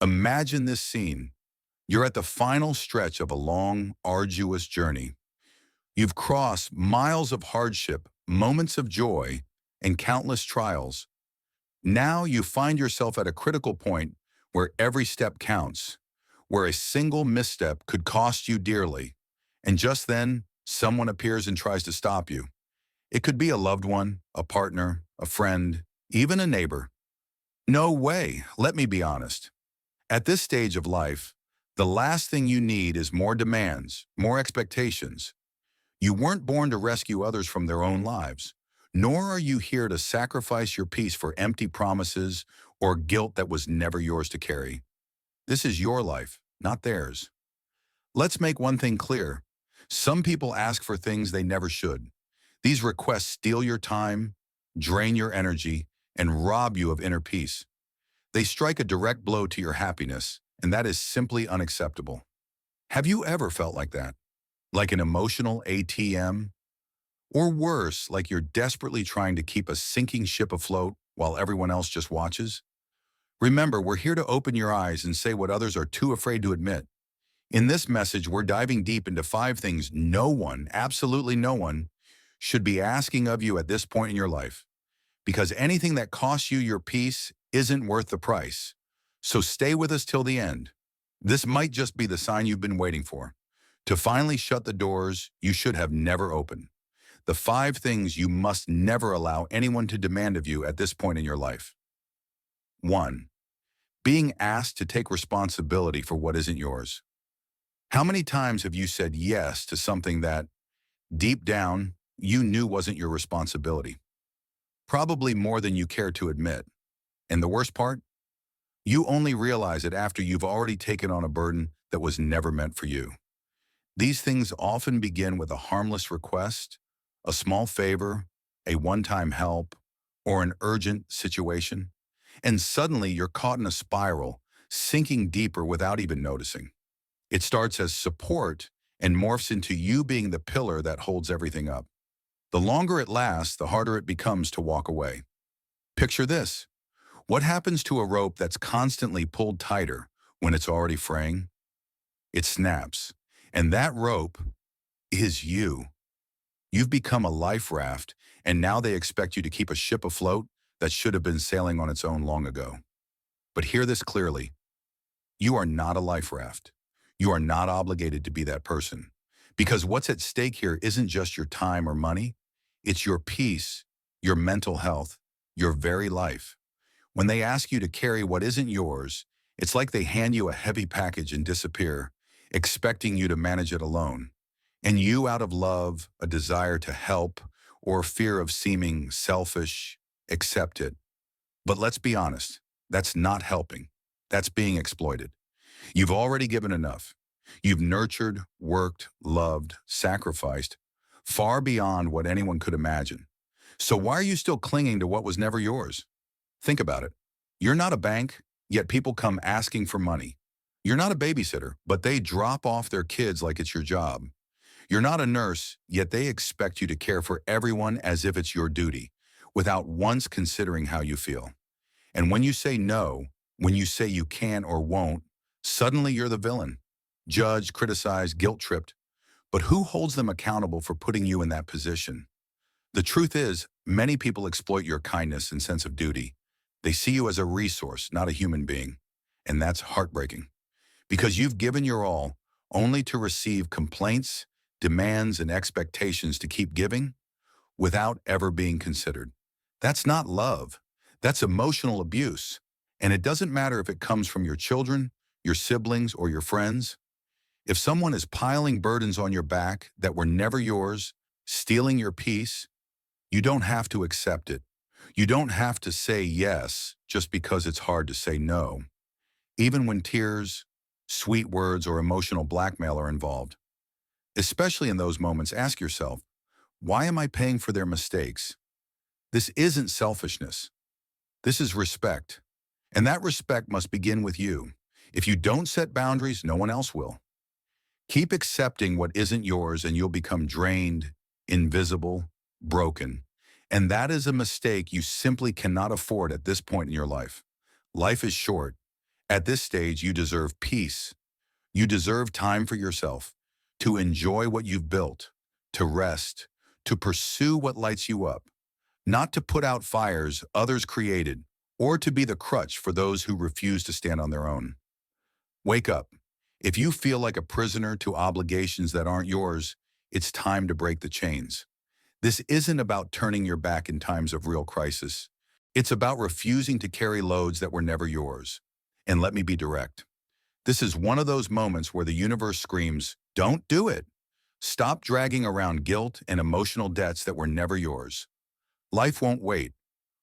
Imagine this scene. You're at the final stretch of a long, arduous journey. You've crossed miles of hardship, moments of joy, and countless trials. Now you find yourself at a critical point where every step counts, where a single misstep could cost you dearly. And just then, someone appears and tries to stop you. It could be a loved one, a partner, a friend, even a neighbor. No way, let me be honest. At this stage of life, the last thing you need is more demands, more expectations. You weren't born to rescue others from their own lives, nor are you here to sacrifice your peace for empty promises or guilt that was never yours to carry. This is your life, not theirs. Let's make one thing clear. Some people ask for things they never should. These requests steal your time, drain your energy, and rob you of inner peace. They strike a direct blow to your happiness, and that is simply unacceptable. Have you ever felt like that? Like an emotional ATM? Or worse, like you're desperately trying to keep a sinking ship afloat while everyone else just watches? Remember, we're here to open your eyes and say what others are too afraid to admit. In this message, we're diving deep into 5 things no one, absolutely no one, should be asking of you at this point in your life. Because anything that costs you your peace isn't worth the price. So stay with us till the end. This might just be the sign you've been waiting for, to finally shut the doors you should have never opened. The 5 things you must never allow anyone to demand of you at this point in your life. 1. Being asked to take responsibility for what isn't yours. How many times have you said yes to something that, deep down, you knew wasn't your responsibility? Probably more than you care to admit. And the worst part? You only realize it after you've already taken on a burden that was never meant for you. These things often begin with a harmless request, a small favor, a one-time help, or an urgent situation. And suddenly you're caught in a spiral, sinking deeper without even noticing. It starts as support and morphs into you being the pillar that holds everything up. The longer it lasts, the harder it becomes to walk away. Picture this. What happens to a rope that's constantly pulled tighter when it's already fraying? It snaps. And that rope is you. You've become a life raft, and now they expect you to keep a ship afloat that should have been sailing on its own long ago. But hear this clearly. You are not a life raft. You are not obligated to be that person. Because what's at stake here isn't just your time or money. It's your peace, your mental health, your very life. When they ask you to carry what isn't yours, it's like they hand you a heavy package and disappear, expecting you to manage it alone. And you, out of love, a desire to help, or fear of seeming selfish, accept it. But let's be honest, that's not helping. That's being exploited. You've already given enough. You've nurtured, worked, loved, sacrificed, far beyond what anyone could imagine. So why are you still clinging to what was never yours? Think about it. You're not a bank, yet people come asking for money. You're not a babysitter, but they drop off their kids like it's your job. You're not a nurse, yet they expect you to care for everyone as if it's your duty, without once considering how you feel. And when you say no, when you say you can or won't, suddenly you're the villain. Judged, criticized, guilt-tripped. But who holds them accountable for putting you in that position? The truth is, many people exploit your kindness and sense of duty. They see you as a resource, not a human being. And that's heartbreaking. Because you've given your all, only to receive complaints, demands, and expectations to keep giving, without ever being considered. That's not love. That's emotional abuse. And it doesn't matter if it comes from your children, your siblings, or your friends. If someone is piling burdens on your back that were never yours, stealing your peace, you don't have to accept it. You don't have to say yes just because it's hard to say no. Even when tears, sweet words, or emotional blackmail are involved. Especially in those moments, ask yourself, why am I paying for their mistakes? This isn't selfishness. This is respect. And that respect must begin with you. If you don't set boundaries, no one else will. Keep accepting what isn't yours and you'll become drained, invisible, broken. And that is a mistake you simply cannot afford at this point in your life. Life is short, At this stage, you deserve peace. You deserve time for yourself, to enjoy what you've built, to rest, to pursue what lights you up, not to put out fires others created, or to be the crutch for those who refuse to stand on their own. Wake up. If you feel like a prisoner to obligations that aren't yours, it's time to break the chains. This isn't about turning your back in times of real crisis. It's about refusing to carry loads that were never yours. And let me be direct. This is one of those moments where the universe screams, "Don't do it." Stop dragging around guilt and emotional debts that were never yours. Life won't wait.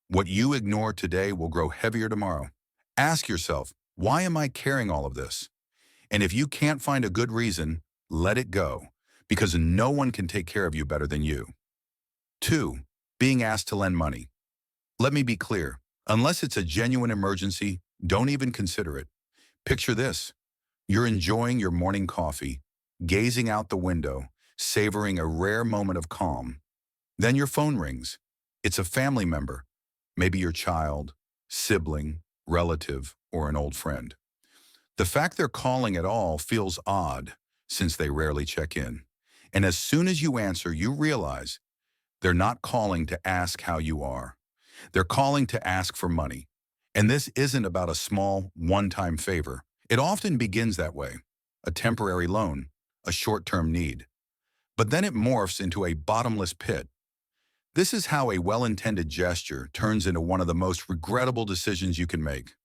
What you ignore today will grow heavier tomorrow. Ask yourself, why am I carrying all of this? And if you can't find a good reason, let it go, because no one can take care of you better than you. 2. Being asked to lend money. Let me be clear. Unless it's a genuine emergency, don't even consider it. Picture this. You're enjoying your morning coffee, gazing out the window, savoring a rare moment of calm. Then your phone rings. It's a family member, maybe your child, sibling, relative, or an old friend. The fact they're calling at all feels odd, since they rarely check in. And as soon as you answer, you realize they're not calling to ask how you are. They're calling to ask for money. And this isn't about a small, one-time favor. It often begins that way, a temporary loan, a short-term need. But then it morphs into a bottomless pit. This is how a well-intended gesture turns into one of the most regrettable decisions you can make.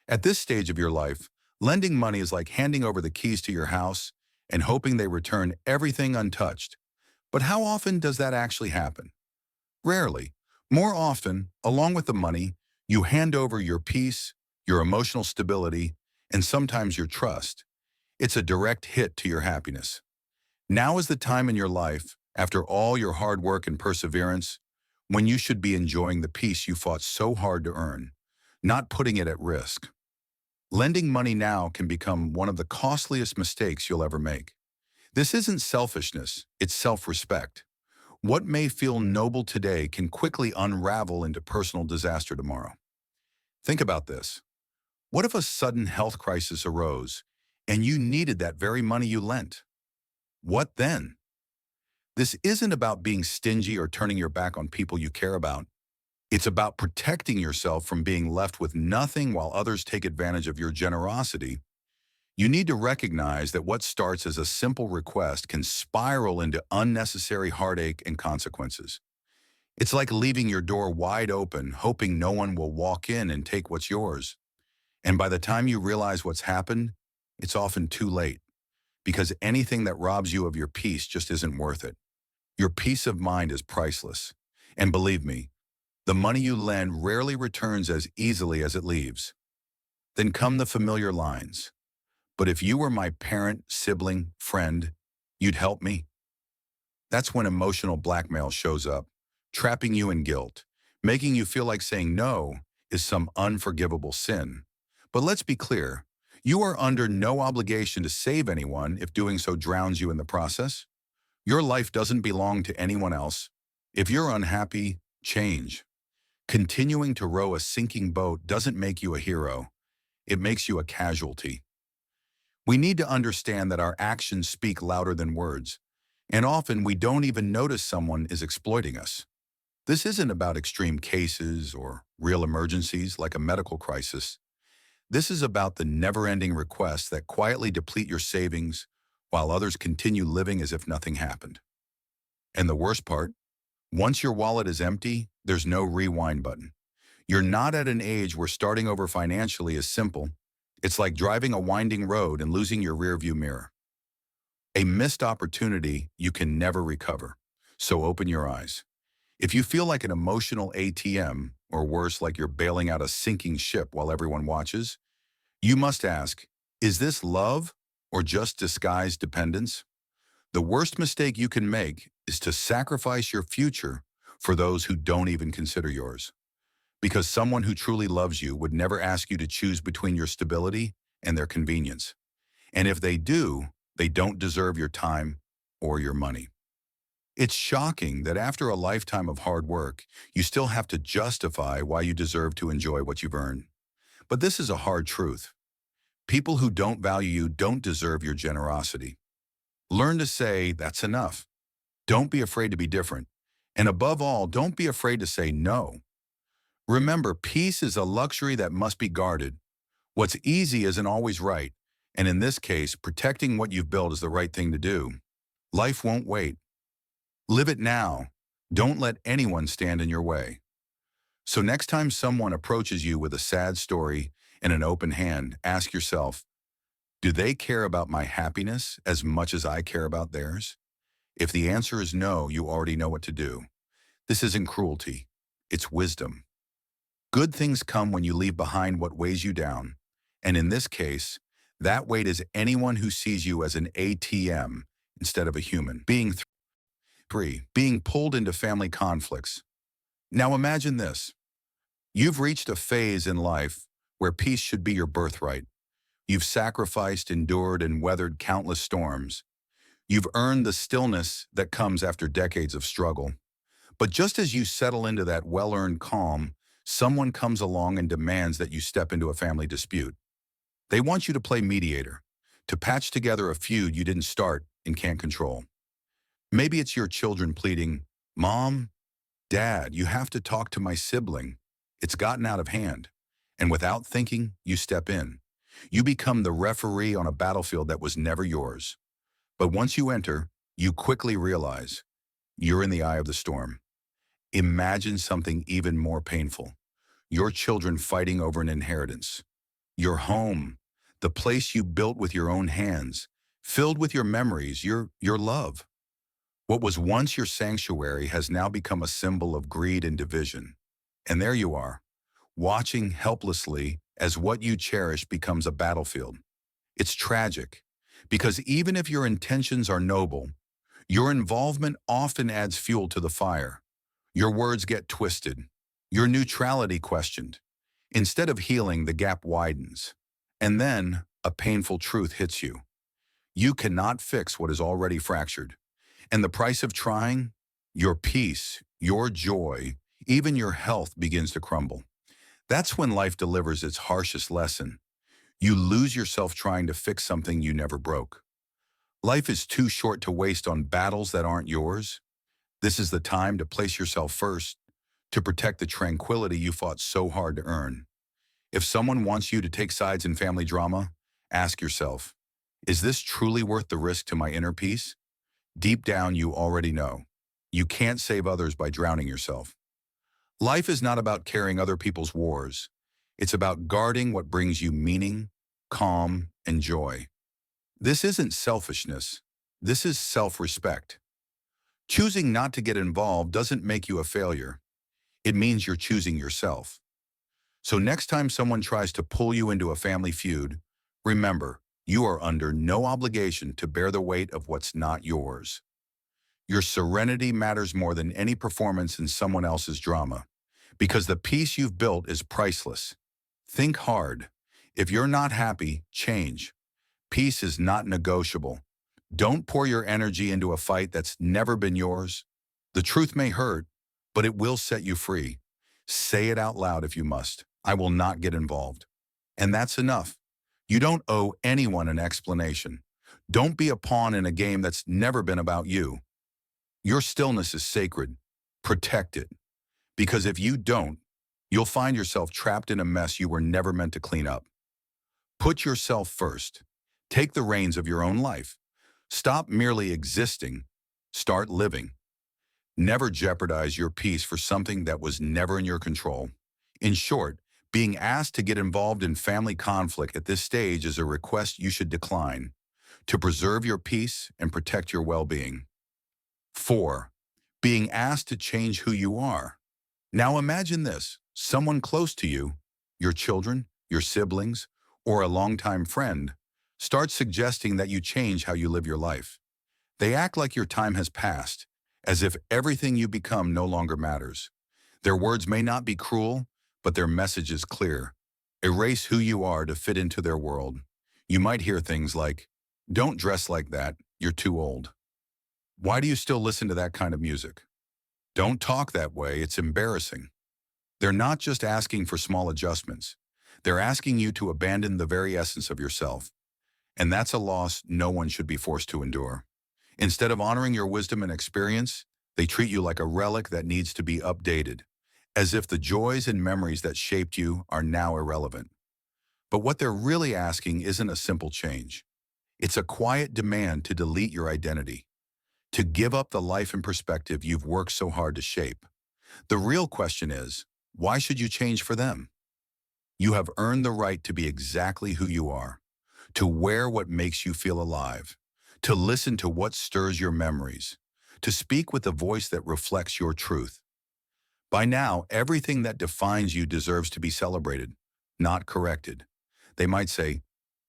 At this stage of your life, lending money is like handing over the keys to your house and hoping they return everything untouched. But how often does that actually happen? Rarely. More often, along with the money, you hand over your peace, your emotional stability, and sometimes your trust. It's a direct hit to your happiness. Now is the time in your life, after all your hard work and perseverance, when you should be enjoying the peace you fought so hard to earn, not putting it at risk. Lending money now can become one of the costliest mistakes you'll ever make. This isn't selfishness, it's self-respect. What may feel noble today can quickly unravel into personal disaster tomorrow. Think about this. What if a sudden health crisis arose and you needed that very money you lent? What then? This isn't about being stingy or turning your back on people you care about. It's about protecting yourself from being left with nothing while others take advantage of your generosity. You need to recognize that what starts as a simple request can spiral into unnecessary heartache and consequences. It's like leaving your door wide open, hoping no one will walk in and take what's yours. And by the time you realize what's happened, it's often too late, because anything that robs you of your peace just isn't worth it. Your peace of mind is priceless. And believe me, the money you lend rarely returns as easily as it leaves. Then come the familiar lines. But if you were my parent, sibling, friend, you'd help me. That's when emotional blackmail shows up, trapping you in guilt, making you feel like saying no is some unforgivable sin. But let's be clear, you are under no obligation to save anyone if doing so drowns you in the process. Your life doesn't belong to anyone else. If you're unhappy, change. Continuing to row a sinking boat doesn't make you a hero. It makes you a casualty. We need to understand that our actions speak louder than words, and often we don't even notice someone is exploiting us. This isn't about extreme cases or real emergencies like a medical crisis. This is about the never-ending requests that quietly deplete your savings while others continue living as if nothing happened. And the worst part, once your wallet is empty, there's no rewind button. You're not at an age where starting over financially is simple. It's like driving a winding road and losing your rearview mirror. A missed opportunity you can never recover. So open your eyes. If you feel like an emotional ATM, or worse, like you're bailing out a sinking ship while everyone watches, you must ask, is this love or just disguised dependence? The worst mistake you can make is to sacrifice your future for those who don't even consider yours. Because someone who truly loves you would never ask you to choose between your stability and their convenience. And if they do, they don't deserve your time or your money. It's shocking that after a lifetime of hard work, you still have to justify why you deserve to enjoy what you've earned. But this is a hard truth. People who don't value you don't deserve your generosity. Learn to say, that's enough. Don't be afraid to be different. And above all, don't be afraid to say no. Remember, peace is a luxury that must be guarded. What's easy isn't always right. And in this case, protecting what you've built is the right thing to do. Life won't wait. Live it now. Don't let anyone stand in your way. So next time someone approaches you with a sad story and an open hand, ask yourself, do they care about my happiness as much as I care about theirs? If the answer is no, you already know what to do. This isn't cruelty. It's wisdom. Good things come when you leave behind what weighs you down. And in this case, that weight is anyone who sees you as an ATM instead of a human. Being pulled into family conflicts. Now imagine this. You've reached a phase in life where peace should be your birthright. You've sacrificed, endured, and weathered countless storms. You've earned the stillness that comes after decades of struggle. But just as you settle into that well-earned calm, someone comes along and demands that you step into a family dispute. They want you to play mediator, to patch together a feud you didn't start and can't control. Maybe it's your children pleading, "Mom, Dad, you have to talk to my sibling. It's gotten out of hand." And without thinking, you step in. You become the referee on a battlefield that was never yours. But once you enter, you quickly realize you're in the eye of the storm. Imagine something even more painful. Your children fighting over an inheritance. Your home, the place you built with your own hands, filled with your memories, your love. What was once your sanctuary has now become a symbol of greed and division. And there you are, watching helplessly as what you cherish becomes a battlefield. It's tragic, because even if your intentions are noble, your involvement often adds fuel to the fire. Your words get twisted, your neutrality questioned. Instead of healing, the gap widens. And then a painful truth hits you. You cannot fix what is already fractured. And the price of trying? Your peace, your joy, even your health begins to crumble. That's when life delivers its harshest lesson. You lose yourself trying to fix something you never broke. Life is too short to waste on battles that aren't yours. This is the time to place yourself first, to protect the tranquility you fought so hard to earn. If someone wants you to take sides in family drama, ask yourself, is this truly worth the risk to my inner peace? Deep down, you already know. You can't save others by drowning yourself. Life is not about carrying other people's wars. It's about guarding what brings you meaning, calm, and joy. This isn't selfishness. This is self-respect. Choosing not to get involved doesn't make you a failure. It means you're choosing yourself. So next time someone tries to pull you into a family feud, remember, you are under no obligation to bear the weight of what's not yours. Your serenity matters more than any performance in someone else's drama, because the peace you've built is priceless. Think hard. If you're not happy, change. Peace is not negotiable. Don't pour your energy into a fight that's never been yours. The truth may hurt, but it will set you free. Say it out loud if you must. I will not get involved. And that's enough. You don't owe anyone an explanation. Don't be a pawn in a game that's never been about you. Your stillness is sacred. Protect it. Because if you don't, you'll find yourself trapped in a mess you were never meant to clean up. Put yourself first. Take the reins of your own life. Stop merely existing. Start living. Never jeopardize your peace for something that was never in your control. In short, being asked to get involved in family conflict at this stage is a request you should decline to preserve your peace and protect your well-being. 4. Being asked to change who you are. Now imagine this, someone close to you, your children, your siblings, or a longtime friend, starts suggesting that you change how you live your life. They act like your time has passed, as if everything you become no longer matters. Their words may not be cruel, but their message is clear. Erase who you are to fit into their world. You might hear things like, "Don't dress like that, you're too old." "Why do you still listen to that kind of music?" "Don't talk that way, it's embarrassing." They're not just asking for small adjustments. They're asking you to abandon the very essence of yourself. And that's a loss no one should be forced to endure. Instead of honoring your wisdom and experience, they treat you like a relic that needs to be updated, as if the joys and memories that shaped you are now irrelevant. But what they're really asking isn't a simple change. It's a quiet demand to delete your identity, to give up the life and perspective you've worked so hard to shape. The real question is, why should you change for them? You have earned the right to be exactly who you are, to wear what makes you feel alive, to listen to what stirs your memories, to speak with a voice that reflects your truth. By now, everything that defines you deserves to be celebrated, not corrected. They might say,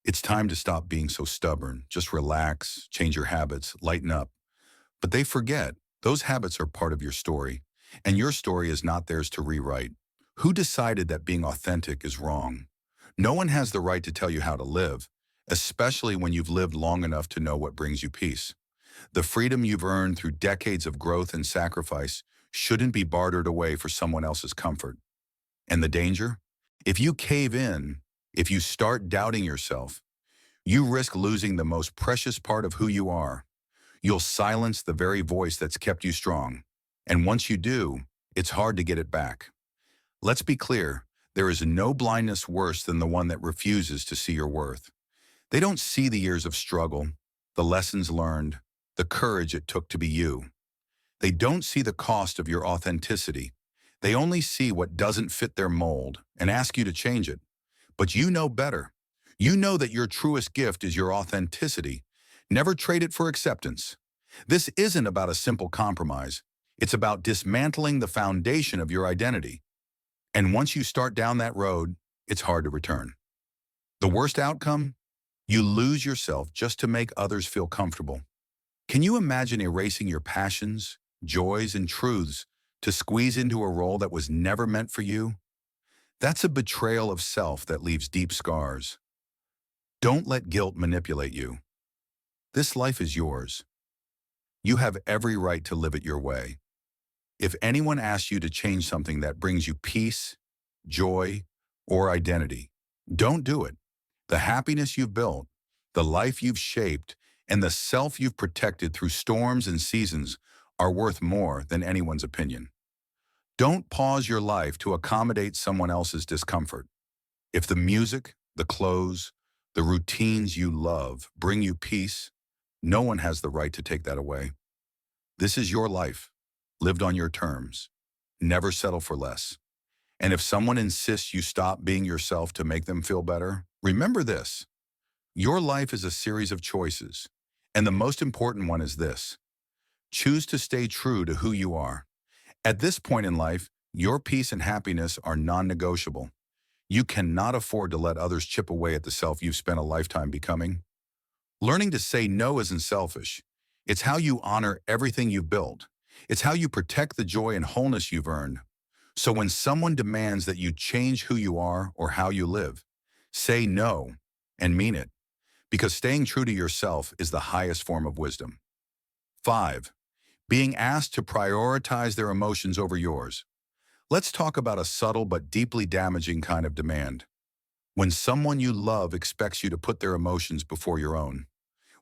it's time to stop being so stubborn. Just relax, change your habits, lighten up. But they forget, those habits are part of your story, and your story is not theirs to rewrite. Who decided that being authentic is wrong? No one has the right to tell you how to live, especially when you've lived long enough to know what brings you peace. The freedom you've earned through decades of growth and sacrifice shouldn't be bartered away for someone else's comfort. And the danger? If you cave in, if you start doubting yourself, you risk losing the most precious part of who you are. You'll silence the very voice that's kept you strong. And once you do, it's hard to get it back. Let's be clear, there is no blindness worse than the one that refuses to see your worth. They don't see the years of struggle, the lessons learned, the courage it took to be you. They don't see the cost of your authenticity. They only see what doesn't fit their mold and ask you to change it. But you know better. You know that your truest gift is your authenticity. Never trade it for acceptance. This isn't about a simple compromise. It's about dismantling the foundation of your identity. And once you start down that road, it's hard to return. The worst outcome? You lose yourself just to make others feel comfortable. Can you imagine erasing your passions, joys, and truths to squeeze into a role that was never meant for you? That's a betrayal of self that leaves deep scars. Don't let guilt manipulate you. This life is yours. You have every right to live it your way. If anyone asks you to change something that brings you peace, joy, or identity, don't do it. The happiness you've built, the life you've shaped, and the self you've protected through storms and seasons are worth more than anyone's opinion. Don't pause your life to accommodate someone else's discomfort. If the music, the clothes, the routines you love bring you peace, no one has the right to take that away. This is your life, lived on your terms. Never settle for less. And if someone insists you stop being yourself to make them feel better, remember this. Your life is a series of choices, and the most important one is this. Choose to stay true to who you are. At this point in life, your peace and happiness are non-negotiable. You cannot afford to let others chip away at the self you've spent a lifetime becoming. Learning to say no isn't selfish. It's how you honor everything you've built. It's how you protect the joy and wholeness you've earned. So when someone demands that you change who you are or how you live, say no and mean it, because staying true to yourself is the highest form of wisdom. 5. Being asked to prioritize their emotions over yours. Let's talk about a subtle but deeply damaging kind of demand. When someone you love expects you to put their emotions before your own.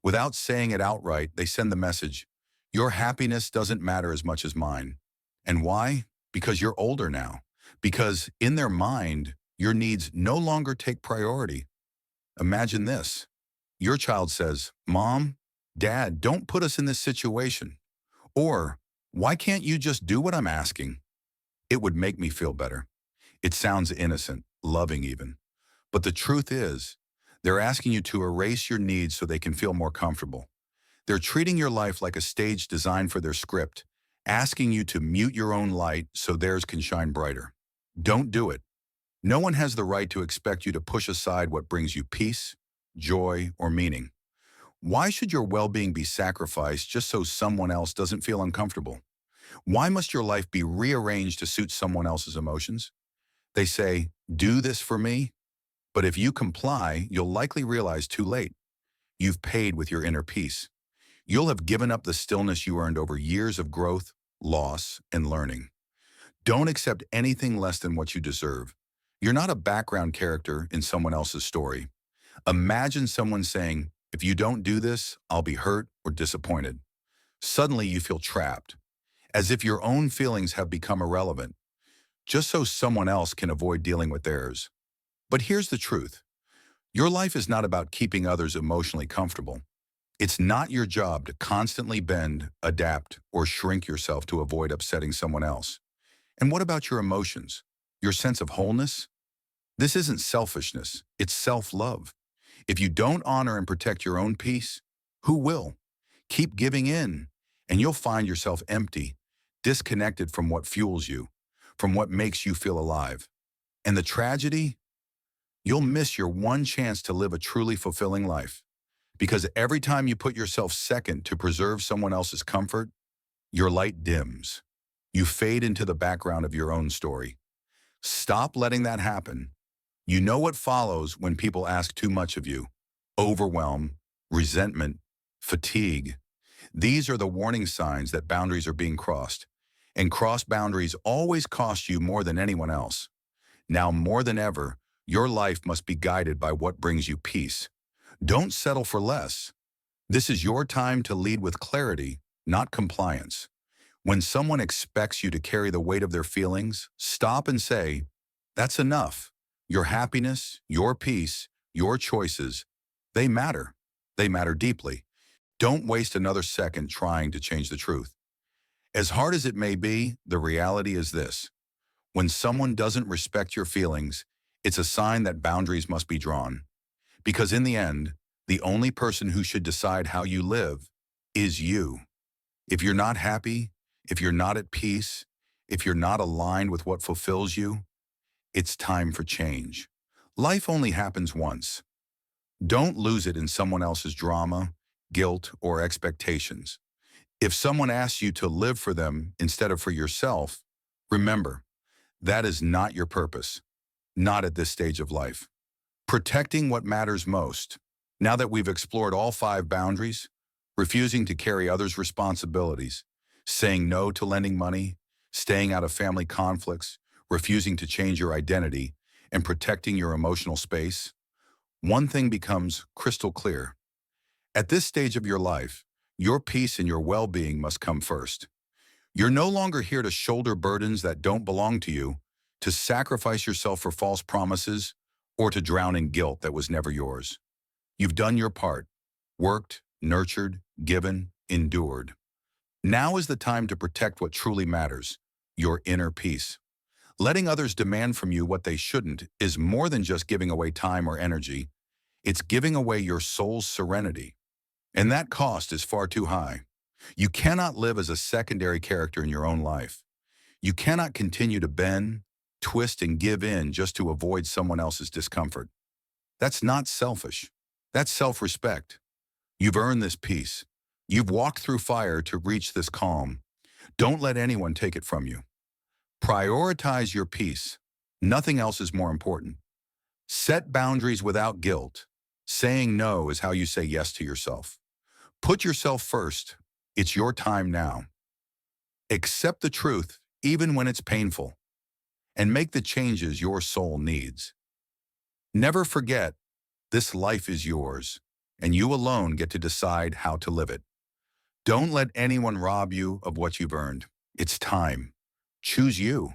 Without saying it outright, they send the message, your happiness doesn't matter as much as mine. And why? Because you're older now. Because in their mind, your needs no longer take priority. Imagine this. Your child says, Mom, Dad, don't put us in this situation. Or, why can't you just do what I'm asking? It would make me feel better. It sounds innocent, loving even. But the truth is, they're asking you to erase your needs so they can feel more comfortable. They're treating your life like a stage designed for their script, asking you to mute your own light so theirs can shine brighter. Don't do it. No one has the right to expect you to push aside what brings you peace, joy, or meaning. Why should your well-being be sacrificed just so someone else doesn't feel uncomfortable? Why must your life be rearranged to suit someone else's emotions? They say, do this for me, but if you comply, you'll likely realize too late. You've paid with your inner peace. You'll have given up the stillness you earned over years of growth, loss, and learning. Don't accept anything less than what you deserve. You're not a background character in someone else's story. Imagine someone saying, if you don't do this, I'll be hurt or disappointed. Suddenly you feel trapped, as if your own feelings have become irrelevant, just so someone else can avoid dealing with theirs. But here's the truth. Your life is not about keeping others emotionally comfortable. It's not your job to constantly bend, adapt, or shrink yourself to avoid upsetting someone else. And what about your emotions? Your sense of wholeness? This isn't selfishness, it's self-love. If you don't honor and protect your own peace, who will? Keep giving in, and you'll find yourself empty, disconnected from what fuels you, from what makes you feel alive. And the tragedy? You'll miss your one chance to live a truly fulfilling life. Because every time you put yourself second to preserve someone else's comfort, your light dims. You fade into the background of your own story. Stop letting that happen. You know what follows when people ask too much of you. Overwhelm, resentment, fatigue. These are the warning signs that boundaries are being crossed. And crossed boundaries always cost you more than anyone else. Now more than ever, your life must be guided by what brings you peace. Don't settle for less. This is your time to lead with clarity, not compliance. When someone expects you to carry the weight of their feelings, stop and say, that's enough. Your happiness, your peace, your choices, they matter. They matter deeply. Don't waste another second trying to change the truth. As hard as it may be, the reality is this. When someone doesn't respect your feelings, it's a sign that boundaries must be drawn. Because in the end, the only person who should decide how you live is you. If you're not happy, if you're not at peace, if you're not aligned with what fulfills you, it's time for change. Life only happens once. Don't lose it in someone else's drama, guilt, or expectations. If someone asks you to live for them instead of for yourself, remember, that is not your purpose, not at this stage of life. Protecting what matters most. Now that we've explored all 5 boundaries, refusing to carry others' responsibilities, saying no to lending money, staying out of family conflicts, refusing to change your identity, and protecting your emotional space, one thing becomes crystal clear. At this stage of your life, your peace and your well-being must come first. You're no longer here to shoulder burdens that don't belong to you, to sacrifice yourself for false promises, or to drown in guilt that was never yours. You've done your part, worked, nurtured, given, endured. Now is the time to protect what truly matters, your inner peace. Letting others demand from you what they shouldn't is more than just giving away time or energy. It's giving away your soul's serenity. And that cost is far too high. You cannot live as a secondary character in your own life. You cannot continue to bend, twist, and give in just to avoid someone else's discomfort. That's not selfish. That's self-respect. You've earned this peace. You've walked through fire to reach this calm. Don't let anyone take it from you. Prioritize your peace. Nothing else is more important. Set boundaries without guilt. Saying no is how you say yes to yourself. Put yourself first. It's your time now. Accept the truth, even when it's painful, and make the changes your soul needs. Never forget, this life is yours, and you alone get to decide how to live it. Don't let anyone rob you of what you've earned. It's time. Choose you.